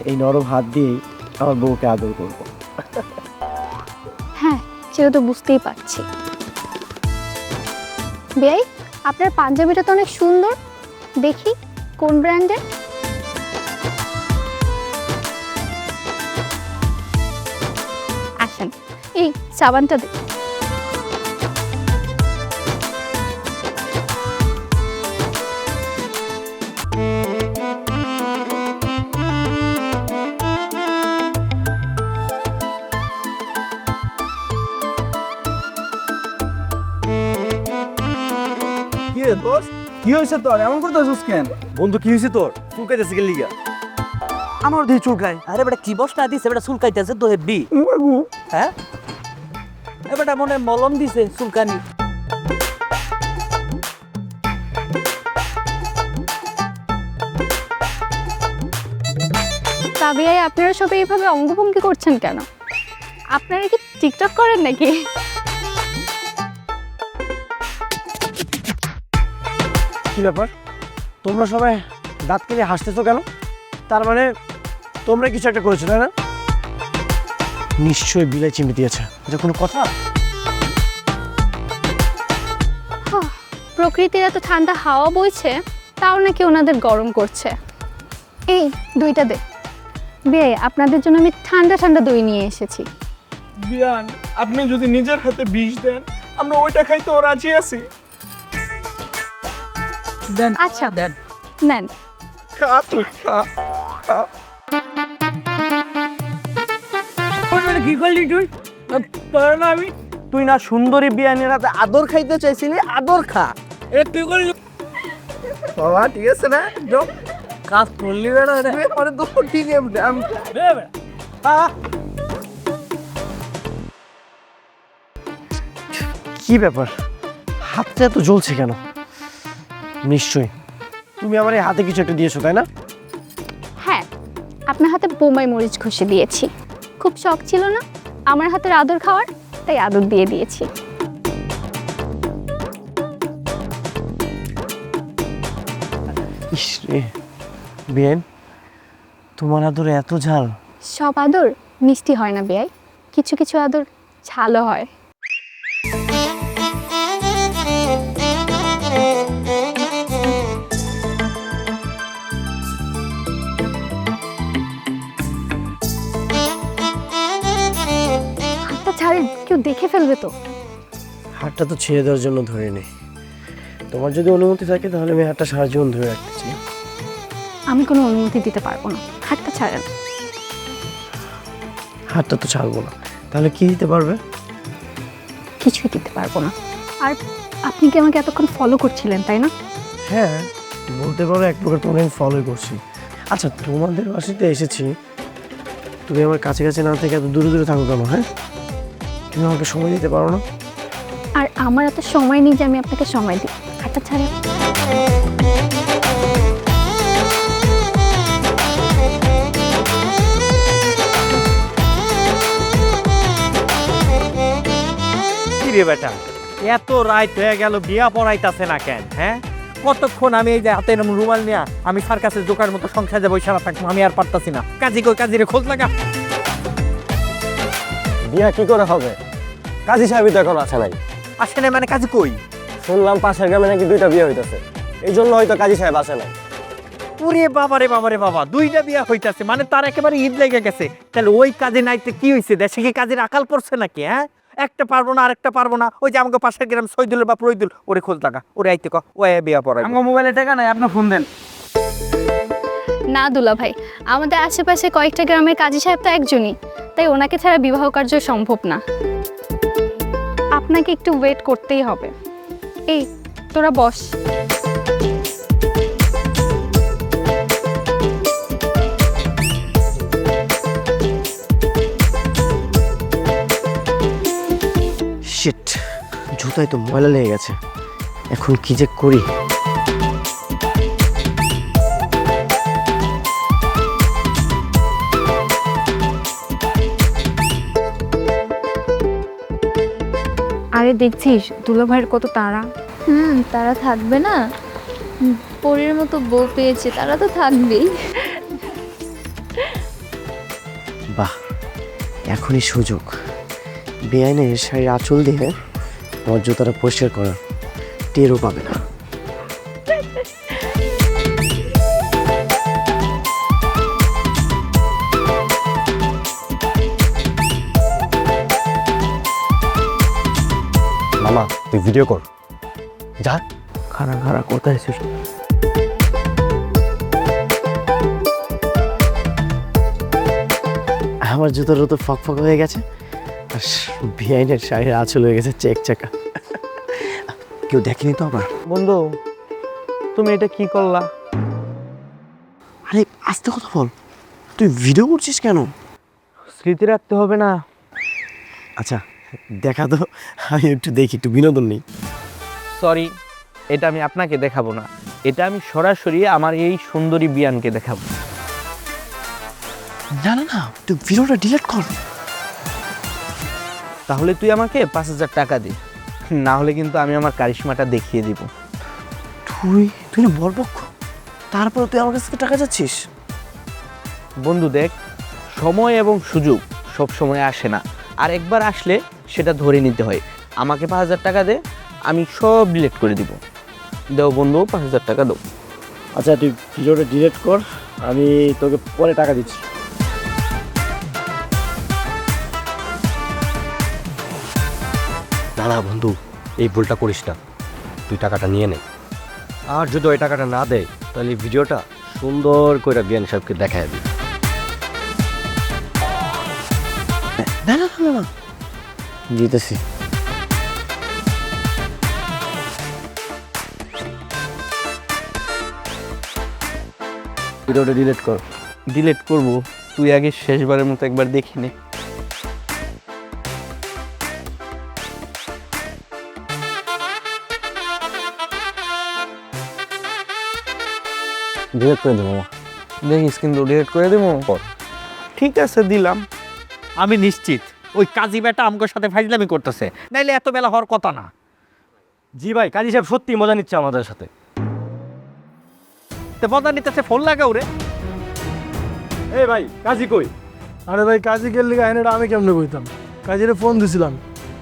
এই নরম হাত দিয়েই আমার বউকে আদর করব। হ্যাঁ, সেটা তো বুঝতেই পারছি। ভাই, আপনার পাঞ্জাবিটা তো অনেক সুন্দর, দেখি কোন ব্র্যান্ডের? আসেন, এই সাবানটা দে। কি হয়েছে তোর? এমন করতেছিস কেন? বন্ধু, কি হয়েছে তোর? চুলকাইতেছে গেল লিগা? আমার দিয়ে চুলকায়। আরে বেটা কি বসটা দিছে, বেটা চুলকাইতেছে তো হেব্বি। হ্যাঁ, এ বেটা মনে হয় মলম দিছে চুলকানি। তাবিয়াই, আপনারা সবাই এইভাবে অঙ্গভঙ্গি করছেন কেন? আপনারা কি টিকটক করেন নাকি? কি ব্যাপার, তোমরা সবাই দাঁত কেটে হাসতেছো কেন? তার মানে তোমরা কিছু একটা করেছো, তাই না? নিশ্চয়ই বিলাই চিমটি দিয়েছে। এটা কোনো কথা? প্রকৃতির এত ঠান্ডা হাওয়া বইছে, তাও নাকি ওনাদের গরম করছে। এই দইটা দে। বে, আপনাদের জন্য আমি ঠান্ডা ঠান্ডা দই নিয়ে এসেছি। বিয়ান, আপনি যদি নিজের হাতে বিষ দেন, আমরা ওইটা খাইতেও রাজি আছি। দেন আচ্ছা দেন, নেন। খা তুই, খা। কি করলি তুই? তোর না আমি, তুই না সুন্দরী বিয়ানের হাতে আদর খাইতে চাইছিলি, আদর খা। এ তুই করলি বাবা, ঠিক আছে না? যাও। কাজ করলি বেটা রে। মানে তো ঠিক আছে। কি ব্যাপার, হাতটা এত জ্বলছে কেন? নিশ্চয়ই তুমি আমার এই হাতে কিছু একটা দিয়েছো, তাই না? আপনার হাতে বোম্বাই মরিচ ঘষে দিয়েছি। খুব শখ ছিল না আমার হাতের আদর খাওয়ার, তাই আদর দিয়ে দিয়েছি। ইস রে বেন, তোমার আদরে এত ঝাল। সব আদর মিষ্টি হয় না বেয়াই, কিছু কিছু আদর ঝালও হয়। হাতটা ছাড়েন, কেউ দেখে ফেলবে তো। হাতটা তো ছেড়ে দেওয়ার জন্য ধরে নেই। তোমার যদি অনুমতি থাকে তাহলে আমি হাতটা সারা জীবন ধরে রাখতে চাই। আমি কোনো অনুমতি দিতে পারবো না, হাতটা ছাড়েন। হাতটা তো ছাড়বো না, তাহলে কি দিতে পারবে? কিছুই দিতে পারবো না। আর আপনি কি আমাকে এতক্ষণ ফলো করছিলেন, তাই না? হ্যাঁ, বলতে পারো এক প্রকার তোমাকে আমি ফলোই করছি। আচ্ছা, তোমাদের বাসাতে এসেছি, তুমি আমার কাছে কাছে না থেকে এত দূরে দূরে থাকো কেন? হ্যাঁ, তুমি আমাকে সময় দিতে পারো না? আর আমার এত সময় নেই যে আমি আপনাকে সময় দিই। হাতটা ছাড়েন। কি রে বেটা, এত রাত হয়ে গেল বিয়া পড়াইতাছে না কেন? হ্যাঁ, কতক্ষণ আমি এই যে হাতে এরকম রুমাল নিয়া আমি সার্কাসের জোকার মতো সংখ্যা যাবো সারা থাকবো, আমি আর পারতাছি না। কাজী কই, কাজীরে খোঁজ লাগা। বিয়া কি করে হবে? কাজী সাহেবই তো এখন আসে নাই। আসে না মানে কাজী কই? শুনলাম পাশের গ্রামে নাকি 2টা বিয়ে হইতেছে, এই জন্য হয়তো কাজী সাহেব আসে নাই। ওরে বাবা রে বাবা রে বাবা, 2টা বিয়া হইতাছে মানে তার একেবারে ঈদ লেগে গেছে। তাহলে ওই কাজে নাইতে কি হয়েছে? দেশে কি কাজের আকাল পড়ছে নাকি? হ্যাঁ, একটা পারবো না আরেকটা পারবো না। ওই যে আমাকে পাশের গ্রাম সৈদুলের বা প্রৈদুল, ওরে খোঁজ লাগা, ওরে আইতে ক, ও বিয়া পড়ায়। আমার মোবাইলে টাকা নাই, আপনি ফোন দেন। না দুলা ভাই, আমাদের আশেপাশে কয়েকটা গ্রামের কাজী সাহেব তো একজনই, তাই ওনাকে ছাড়া বিবাহ কার্য সম্ভব না। আপনাকে একটু ওয়েট করতেই হবে। এই তোরা বস। শিট, জুতায় তো ময়লা লেগে গেছে, এখন কি যে করি। আরে দেখছিস দুলা ভাইয়ের কত তাড়া। তারা থাকবে না? পরীর মতো বউ পেয়েছে, তারা তো থাকবেই। বাহ, এখনই সুযোগ। বেআইনের শাড়ির আঁচল দিয়ে আমার জুতাটা পরিষ্কার করা, টেরও পাবে না। মামা তুই ভিডিও কর, যা। খারা খারা কোথায় এসেছ? আমার জুতোটা তো ফক ফক হয়ে গেছে, আর বেআইনের শাড়ির আঁচল হয়ে গেছে চেক চাকা। কেউ দেখেনি তো আবার? বন্ধু, তুমি এটা কি করলা? আরে আস্তে কথা বল, তুই ভিডিও করছিস কেন? স্মৃতি রাখতে হবে না? আচ্ছা দেখা তো, আমি একটু দেখি, একটু বিনোদন নেই। সরি, এটা আমি আপনাকে দেখাবো না, এটা আমি সরাসরি আমার এই সুন্দরী বিয়ানকে দেখাবো। না না না, তুই ভিডিওটা ডিলিট কর। তাহলে তুই আমাকে 5,000 টাকা দে, না হলে কিন্তু আমি আমার কারিশমাটা দেখিয়ে দিব। তুই না বরপক্ষ, তারপরে তুই আমার কাছ থেকে টাকা যাচ্ছিস? বন্ধু দেখ, সময় এবং সুযোগ সব সময় আসে না, আর একবার আসলে সেটা ধরে নিতে হয়। আমাকে 5,000 টাকা দে, আমি সব ডিলিট করে দিব। দাও বন্ধু, 5,000 টাকা দাও। আচ্ছা তুই ভিডিওটা ডিলিট কর, আমি তোকে পরে টাকা দিচ্ছি। না না বন্ধু, এই ভুলটা করিস না, তুই টাকাটা নিয়ে নে। আর যদি ওই টাকাটা না দেয় তাহলে এই ভিডিওটা সুন্দর করে বিয়ান সাহেবকে দেখায় দিবি। না না না না, জিতেছি। ভিডিওটা ডিলিট কর। ডিলিট করব? তুই আগে শেষবারের মতো একবার দেখি নে। ডিলিট করে দেবো মামা। দেখিস কিন্তু ডিলেট করে দেবো। ঠিক আছে, দিলাম। আমি নিশ্চিত ওই কাজী বেটা আমগোর সাথে ফাইজলামি করতেছে, নাইলে এত বেলা হওয়ার কথা না। জি ভাই, কাজী সাহেব সত্যি মজা নিচ্ছে আমাদের সাথে। তো মজা নিতেছে, ফোন লাগাও রে। এই ভাই, কাজী কই? আরে ভাই কাজী গেল লিগা এটা আমি কেমনে কইতাম? কাজীরে ফোন দিছিলাম,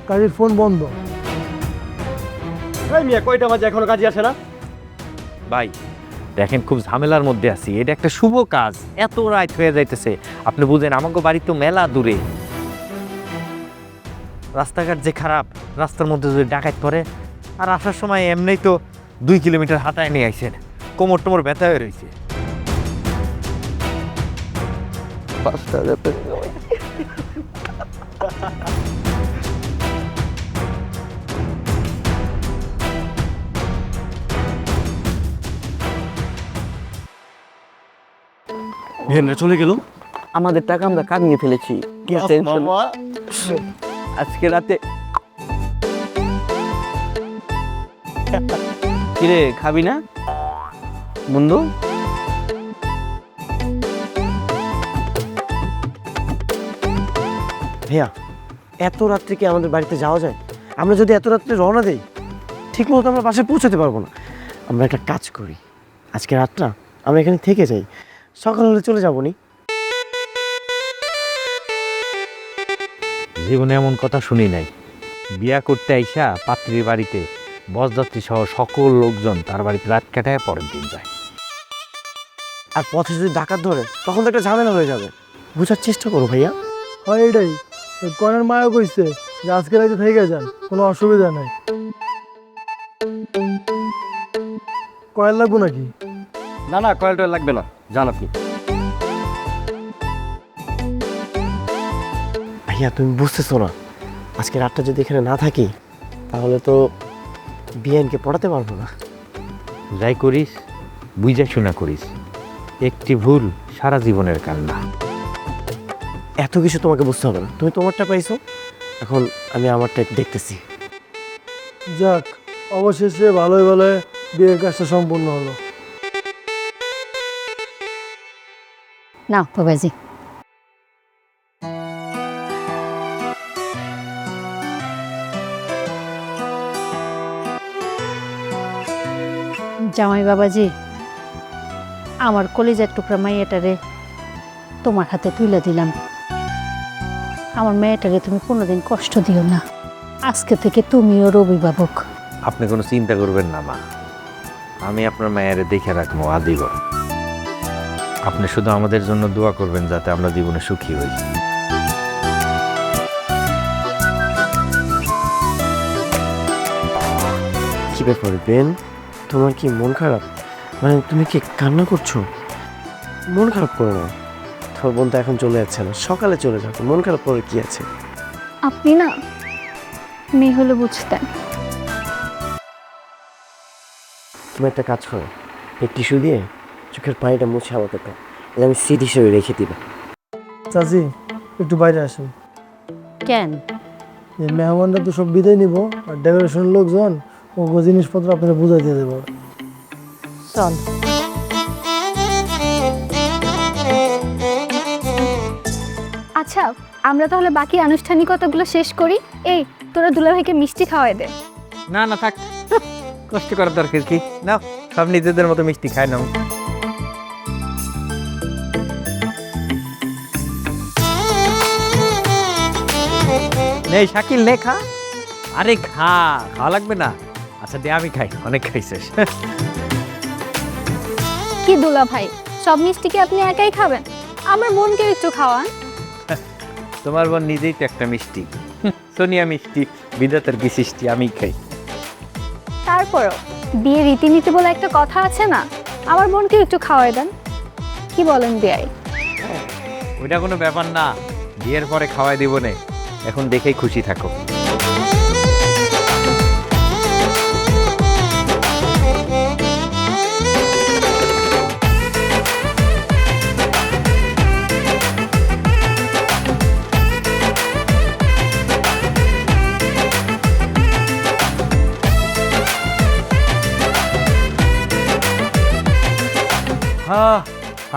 কাজীর ফোন বন্ধ। এই মিয়া, কয়টা বাজে এখনো কাজী আসে না? ভাই দেখেন, খুব ঝামেলার মধ্যে আছি, এটা একটা শুভ কাজ, এত রাত হয়ে যাইতেছে। আপনি বুঝেন আমাকে বাড়ি তো মেলা দূরে, রাস্তাঘাট যে খারাপ, রাস্তার মধ্যে যদি ডাকাত পড়ে, আর আসার সময় এমনিই তো 2 কিলোমিটার হাঁটায় নিয়ে আইছেন, কোমর টোমর ব্যথা হয়ে রয়েছে। বিহানরা চলে গেল। আমাদের টাকা আমরা কামিয়ে ফেলেছি। কি আছে আজকে রাতে? কিরে, খাবি না বন্ধু? ভাইয়া, এত রাত্রে কি আমাদের বাড়িতে যাওয়া যায়? আমরা যদি এত রাত্রে রওনা দেই, ঠিক মতো আমরা বাসায় পৌঁছাতে পারবো না। আমরা একটা কাজ করি, আজকে রাতটা আমরা এখানে থেকে যাই, সকাল হলে চলে যাবো নি। জীবনে এমন কথা শুনি নাই, বিয়া করতে আইসা পাত্রীর বাড়িতে বসযাত্রী সহ সকল লোকজন তার বাড়িতে রাত কাটায় পরের দিন যায়। আর পথে যদি ডাকাত ধরে, তখন তো একটা ঝামেলা হয়ে যাবে। বোঝার চেষ্টা করো ভাইয়া। হয় এটাই, ওই কনের মায়ও কইছে যে আজকে রাতে থেকে যান, কোনো অসুবিধা নাই। কয়েল লাগবো নাকি? না না, কয়েলটা লাগবে না, যান আপনি। ভাইয়া, তুমি বুঝতেছো না, আজকে রাতটা যদি এখানে না থাকি, তাহলে তো বিএনকে পড়াতে পারবো না। যাই করিস বুঝা শোনা করিস, একটি ভুল সারা জীবনের কান্না। এত কিছু তোমাকে বুঝতে হবে না, তুমি তোমারটা পাইছো, এখন আমি আমারটা দেখতেছি। যাক, অবশেষে ভালোই ভালোই বিয়ের কাজটা সম্পূর্ণ হলো। না বাবাজি, জামাই বাবাজি, আমার কলিজার টুকরা মাইয়াটারে তোমার হাতে তুলে দিলাম। আমার মেয়েটারে তুমি কোনোদিন কষ্ট দিও না। আজকে থেকে তুমি ওর অভিভাবক। আপনি কোনো চিন্তা করবেন না মা, আমি আপনার মায়ের দেখে রাখবো আদিগর। আপনি শুধু আমাদের জন্য দোয়া করবেন যাতে আমরা জীবনে সুখী হই। কি ব্যাপার বেন, তোমার কি মন খারাপ? মানে তুমি কি কান্না করছো? মন খারাপ করো না, তোমার বোন তো এখন চলে যাচ্ছে না, সকালে চলে যাবে, মন খারাপ করে কি আছে? আপনি না মেয়ে হলে বুঝতেন। তুমি একটা কাজ করো, এই টিস্যু দিয়ে চোখের পানিটা মুছে আমাকে দাও, এটা আমি সিট হিসেবে রেখে দিব। চাচি, একটু বাইরে আসুন। কেন? এই মেহমানরা তো সব বিদায় নিব, আর ডেকোরেশন লোকজন ও জিনিসপত্র আপনারা বুঝাই দিয়ে দেবো। চল। আচ্ছা, আমরা তাহলে বাকি আনুষ্ঠানিকতাগুলো শেষ করি। এই তোরা দুলাভাইকে মিষ্টি খাওয়াই দে। না না থাক, কষ্ট করার দরকার কি? নাও, সব নিজেদের মতো মিষ্টি খায় নাও। নেই শাকিল, নে খা। আরে খা, খাওয়া লাগবে না? আচ্ছা দে, আমি খাই, অনেক খাইছিস। কি দুলাভাই, সব মিষ্টি কি আপনি একাই খাবেন? আমার বোনকে একটু খাওয়ান। তোমার বোন নিজেই তো একটা মিষ্টি, সোনিয়া মিষ্টি, বিধাতার কি সৃষ্টি, আমি খাই। তারপরও বিয়ের রীতিনীতি বলে একটা কথা আছে না, আমার বোনকে একটু খাওয়াই দেন। কি বলেন বিয়াই? ওইটা কোনো ব্যাপার না, বিয়ের পরে খাওয়াই দিব না, এখন দেখেই খুশি থাকো।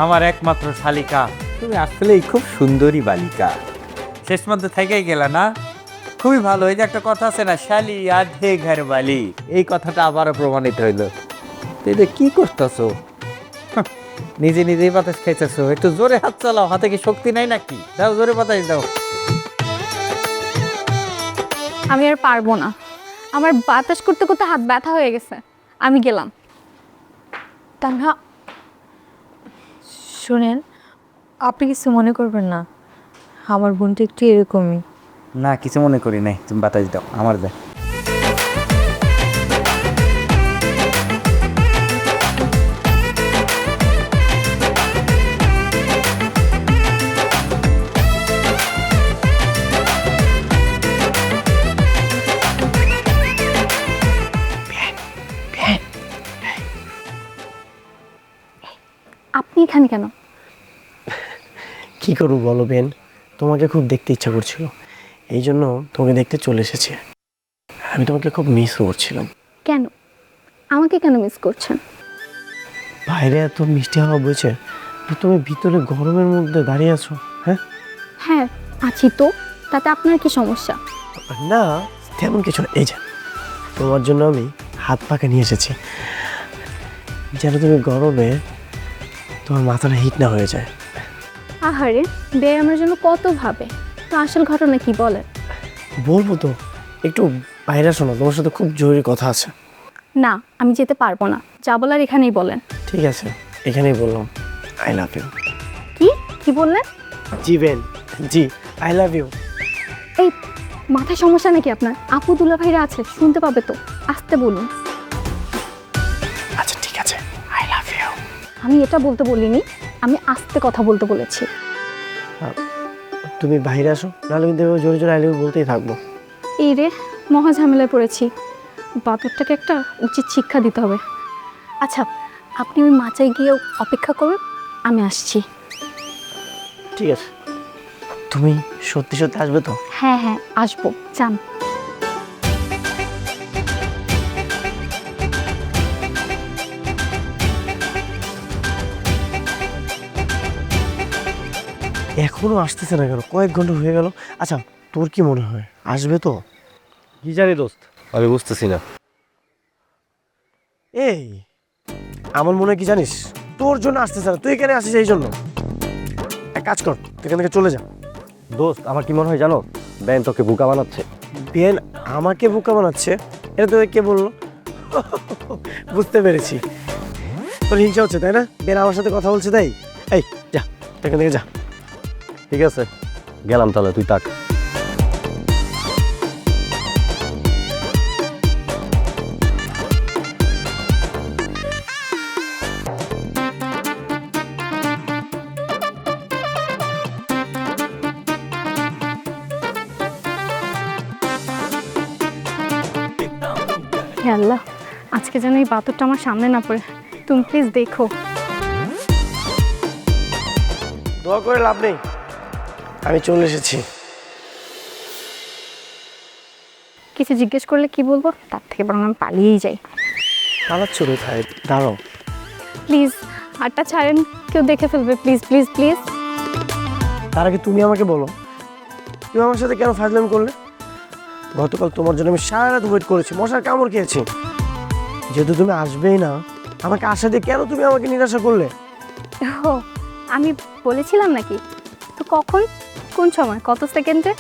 আমার একমাত্র শালিকা, তুমি আসলেই খুব সুন্দরী বালিকা। শেষ মধ্যে থেকেই গেলা না, খুবই ভালো। এই যে একটা কথা আছে না, শালি আধে ঘর বালি, এই কথাটা আবারও প্রমাণিত হইল। তো এটা কি করতেছো? নিজে নিজেই বাতাস খাইতেছো, একটু জোরে হাত চালাও, হাতে কি শক্তি নাই নাকি? দাও জোরে বাতাস দাও। আমি আর পারবো না, আমার বাতাস করতে করতে হাত ব্যথা হয়ে গেছে, আমি গেলাম। তানহা শোনেন, আপনি কিছু মনে করবেন না, আমার বোনটা একটু এরকমই। না, কিছু মনে করি নাই, তুমি বাতাস দাও, আমার দাও। আপনি এখানে কেন? কি করবো বলো বেন, তোমাকে খুব দেখতে ইচ্ছা করছিল, এই জন্য তোমাকে দেখতে চলে এসেছি। আমি তোমাকে খুব মিস করছিলাম। কেন আমাকে কেন মিস করছেন? বাইরে এত মিষ্টি হাওয়া বইছে, তুমি ভিতরে গরমের মধ্যে দাঁড়িয়ে আছো। হ্যাঁ হ্যাঁ আছি তো, তাতে আপনার কি সমস্যা? না, তেমন কিছু না। এই যে তোমার জন্য আমি হাত পাখা নিয়ে এসেছি, যেন তুমি গরমে তোমার মাথাটা হিট না হয়ে যায়। আহারে, বেয়ে আমার জন্য কত ভাবে, তো আসল ঘটনা কি বলেন? বলবো তো, একটু বাইরে শোনো, তোমার সাথে খুব জরুরি কথা আছে। না, আমি যেতে পারবো না, যা বলার এখানেই বলেন। ঠিক আছে, এখানেই বললাম, আই লাভ ইউ। কি কি বললেন? জি বেন, জি, আই লাভ ইউ। এই মাথায় সমস্যা নাকি আপনার? আপু দুলা ভাইরা আছে, শুনতে পাবে তো, আসতে বলুন। আচ্ছা ঠিক আছে, আই লাভ ইউ। আমি এটা বলতে বলিনি, আমি আস্তে কথা বলতে বলেছি। তুমি বাইরে আসো, নাহলে কিন্তু এভাবে জোরে জোরে আই লাভ ইউ বলতেই থাকবো। এই রে, মহা ঝামেলায় পড়েছি, বাতুরটাকে একটা উচিত শিক্ষা দিতে হবে। আচ্ছা, আপনি ওই মাচায় গিয়ে অপেক্ষা করুন, আমি আসছি। ঠিক আছে, তুমি সত্যি সত্যি আসবে তো? হ্যাঁ হ্যাঁ আসবো, যান। এখনো আসতেছে না কেন? কয়েক ঘন্টা হয়ে গেল। আচ্ছা, তোর কি মনে হয় আসবে তো? কি জানি দোস্ত, আমি বুঝতেছি না। এই আমার মনে হয় কি জানিস, তোর জন্য আসতেছে না, তুই এখানে আসিস এই জন্য। এক কাজ কর, তুই এখান থেকে চলে যা। দোস্ত, আমার কি মনে হয় জানো, ব্যান তোকে বোকা বানাচ্ছে। বেন আমাকে বোকা বানাচ্ছে? এটা তোকে কে বললো? বুঝতে পেরেছি, তোর হিংসা হচ্ছে তাই না? বেন আমার সাথে কথা বলছে তাই? এই যা, তুই এখান থেকে যা। ঠিক আছে, গেলাম তাহলে, তুই তাক। হে আল্লাহ, আজকে যেন এই বাতুরটা আমার সামনে না পড়ে, তুমি প্লিজ দেখো। দোয়া করে লাভ নেই, আমি চলে এসেছি। কিছু জিজ্ঞেস করলে কি বলবো, তার থেকে বরং আমি পালিয়েই যাই। পালাচ্ছ কোথায়? দাঁড়াও। প্লিজ হাতটা ছাড়েন, কেউ দেখে ফেলবে, প্লিজ প্লিজ প্লিজ। তার আগে তুমি আমাকে বলো, তুমি আমার সাথে কেন ফাজলামি করলে? গতকাল তোমার জন্য আমি সারা রাত ওয়েট করেছি, মশার কামড় খেয়েছি। যেহেতু তুমি আসবেই না, আমাকে আশা দিয়ে কেন তুমি আমাকে নিরাশা করলে? ও, আমি বলেছিলাম নাকি? তো কখন, কোন সময়, কত সেকেন্ডে?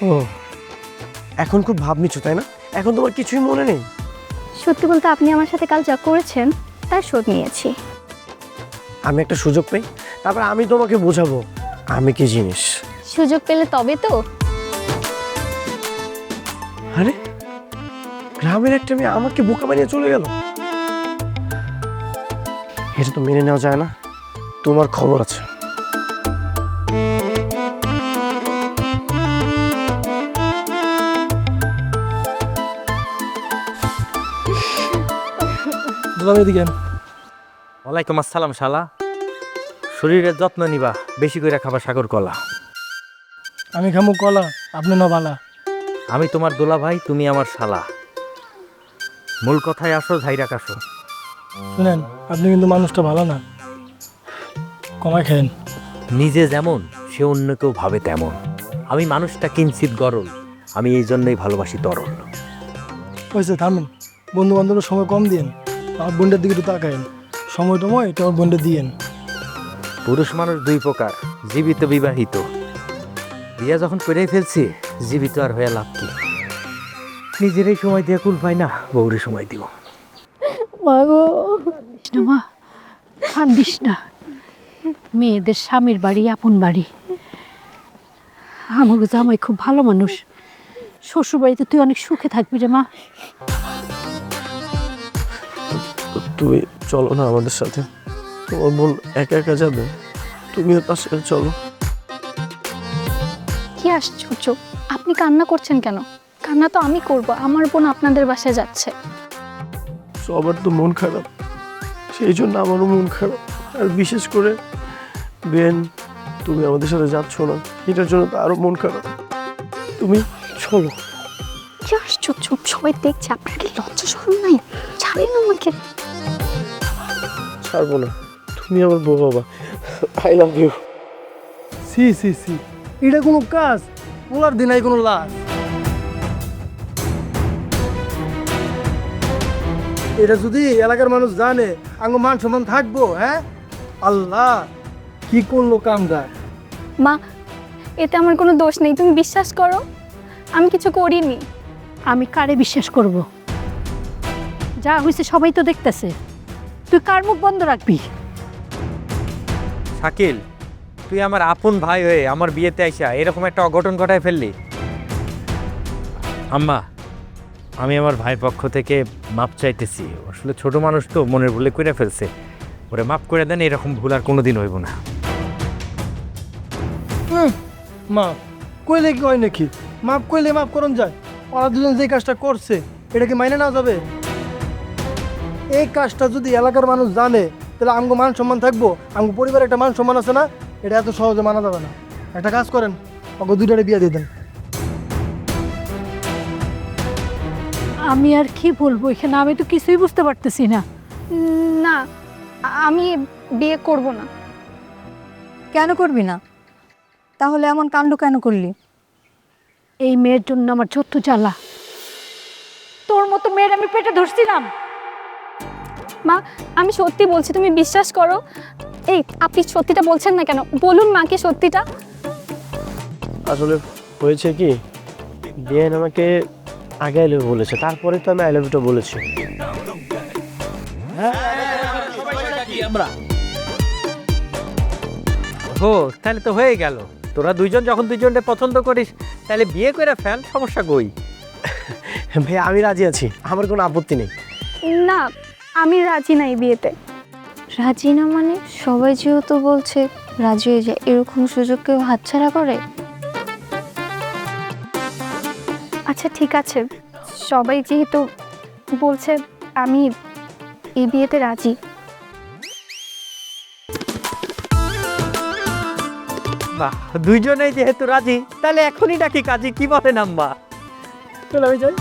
ও, এখন খুব ভাব নিচ্ছ তাই না? এখন তোমার কিছুই মনে নেই? সত্যি বলতে আপনি আমার সাথে কাল যা করেছেন তার শোধ নিয়েছি। আমি একটা সুযোগ পাই, তারপর আমি তোমাকে বোঝাবো আমি কি জিনিস। সুযোগ পেলে তবে তো। আরে গ্রামের একটা মেয়ে আমাকে বোকা বানিয়ে চলে গেল, এটা তো মেনে নেওয়া যায় না। তোমার খবর আছে। ওয়ালাইকুম আসসালাম শালা। শরীরের যত্ন নিবা, বেশি করে খাবা সাগর কলা। আমি খামু কলা, আপনি নবালা। আমি তোমার দোলা ভাই, তুমি আমার শালা। মূল কথায় আসো, ঝাইরাক আসো। শুনেন, আপনি কিন্তু মানুষটা ভালো না। কমায় খেয়েন। নিজে যেমন সে অন্য কেউ ভাবে তেমন। আমি মানুষটা কিঞ্চিত গরল, আমি এই জন্যই ভালোবাসি তরল। হয়েছে, থামেন। বন্ধু বান্ধবের সময় কম দিন, আমার বোনটার দিকে একটু তাকায়েন। সময় টময় এটা আমার বোনটা দিয়েন। পুরুষ মানুষ দুই প্রকার, জীবিত বিবাহিত। বিয়া যখন করেই ফেলছি, জীবিত আর হয়ে লাভ কি? নিজেরই সময় দিয়ে কুল পাই না, বউরে সময় দিব। মা কান্দিস না, মেয়েদের স্বামীর বাড়ি আপন বাড়ি। আমাকে জামাই খুব ভালো মানুষ, শ্বশুর বাড়িতে তুই অনেক সুখে থাকবি রে মা। তুমি চলো না আমাদের সাথে, তোমার বোন একা একা যাবে, তুমিও তার সাথে চলো। কি আশ্চর্য, আপনি কান্না করছেন কেন? কান্না তো আমি করব, আমার বোন আপনাদের বাসায় যাচ্ছে। সবার তো মন খারাপ, সেই জন্য আমারও মন খারাপ। আর বিশেষ করে বেন, তুমি আমাদের সাথে যাচ্ছ না, এটার জন্য তো আরো মন খারাপ। তুমি চলো। কি আশ্চর্য, সবাই দেখছে, আপনার কি লজ্জা শরম নাই? ছাড়েন আমাকে। ছাড়বো না, তুমি আমার বউ বাবা। I love you. সি সি সি, এটা কোনো কাজ? বলার দিনাই কোনো লাশ। এটা যদি এলাকার মানুষ জানে, আঙ্গ মান সম্মান থাকবো? হ্যাঁ, আল্লাহ কি করলো কামটা। মা, এতে আমার কোনো দোষ নেই, তুমি বিশ্বাস করো, আমি কিছু করিনি। আমি কারে বিশ্বাস করব? যা হয়েছে সবাই তো দেখতেছে, তুই কার মুখ বন্ধ রাখবি? শাকিল, তুই আমার আপন ভাই হয়ে আমার বিয়েতে আইসা এরকম একটা অঘটন ঘটায় ফেললি। আম্মা, আমি আমার ভাই পক্ষ থেকে মাপ চাইতেছি। আসলে ছোট মানুষ তো, মনের ভুলে করে ফেলছে, ওরে মাপ করে দেন, এরকম ভুল আর কোনোদিন হইব না। মা কইলে কি হয় নাকি? মাপ কইলে মাপ করন যায়? ওরা দুজন যে কাজটা করছে এটা কি মাইনে না যাবে? এই কাজটা যদি এলাকার মানুষ জানে, তাহলে আমগো মান সম্মান থাকবো, আমগো পরিবারের একটা মান সম্মান আছে না? এটা এত সহজে মানা যাবে না। একটা কাজ করেন, ওকে দুইটারে বিয়ে দিয়ে দেন। আমি আর কি বলবো এখানে, আমি তো কিছুই বুঝতে পারতেছি না। না, আমি বিয়ে করব না। কেন করবি না? তাহলে এমন কাণ্ড কেন করলি? এই মেয়ের জন্য আমার যত জ্বালা। তোর মতো মেয়ের আমি পেটে ধরছিলাম। মা, আমি সত্যি বলছি, তুমি বিশ্বাস করো। এই, আপনি সত্যিটা বলছেন না কেন? বলুন মাকে সত্যিটা। আসলে হয়েছে কি, বিয়ান আমাকে আগে আই লাভ বলেছে, তারপরে তো আমি আই লাভ ইউটা বলেছি। ও, তাহলে তো হয়ে গেল। তোরা দুইজন যখন দুইজনকে পছন্দ করিস, তাহলে বিয়ে করে ফেল, সমস্যা কই? ভাই আমি রাজি আছি, আমার কোনো আপত্তি নেই। না, আমি রাজি নাই বিয়েতে। রাজি না মানে? সবাই যেহেতু বলছে রাজি হয়ে যায়, এরকম সুযোগ কেউ হাতছাড়া করে? আচ্ছা ঠিক আছে, সবাই যেহেতু বলছে, আমি এই বিয়েতে রাজি। বাহ, দুইজনেই যেহেতু রাজি, তাহলে এখনই ডাকি কাজী, কি বলেন আম্মা? চলে আমি যাই।